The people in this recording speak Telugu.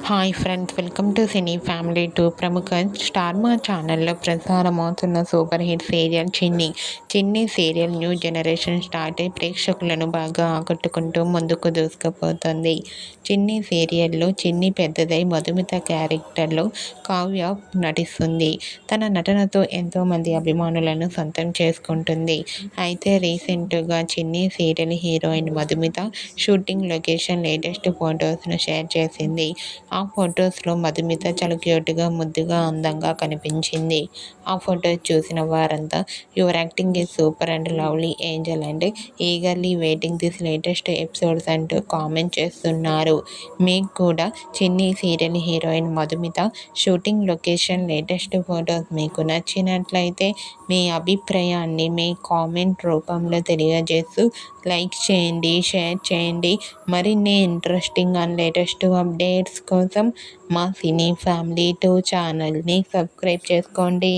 Hi friends, welcome to cine family two. ప్రముఖ స్టార్ మా ఛానల్లో ప్రసారమవుతున్న సూపర్ హిట్ సీరియల్ చిన్ని సీరియల్ న్యూ జనరేషన్ స్టార్ట్ అయి ప్రేక్షకులను బాగా ఆకట్టుకుంటూ ముందుకు దూసుకుపోతుంది. చిన్ని సీరియల్లో చిన్ని పెద్దదై మధుమిత క్యారెక్టర్లో కావ్య నటిస్తుంది. తన నటనతో ఎంతోమంది అభిమానులను సొంతం చేసుకుంటుంది. అయితే రీసెంట్గా Chinni serial heroine Madhumitha shooting location latest ఫొటోస్ను షేర్ చేసింది. ఆ ఫొటోస్లో మధుమిత చాలా క్యూట్గా, ముద్దుగా, అందంగా కనిపించింది. ఆ ఫొటోస్ చూసిన వారంతా your acting is super and lovely Angel and eagerly waiting this latest episodes అంటూ కామెంట్ చేస్తున్నారు. మీకు కూడా చిన్ని serial heroine Madhumitha shooting location latest photos మీకు నచ్చినట్లయితే మీ అభిప్రాయాన్ని మీ కామెంట్ రూపంలో తెలియజేస్తూ లైక్ చేయండి, షేర్ చేయండి. మరిన్ని ఇంట్రెస్టింగ్ అండ్ లేటెస్ట్ అప్డేట్స్ కోసం మా సినీ ఫ్యామిలీ 2 ఛానల్ని సబ్స్క్రైబ్ చేసుకోండి.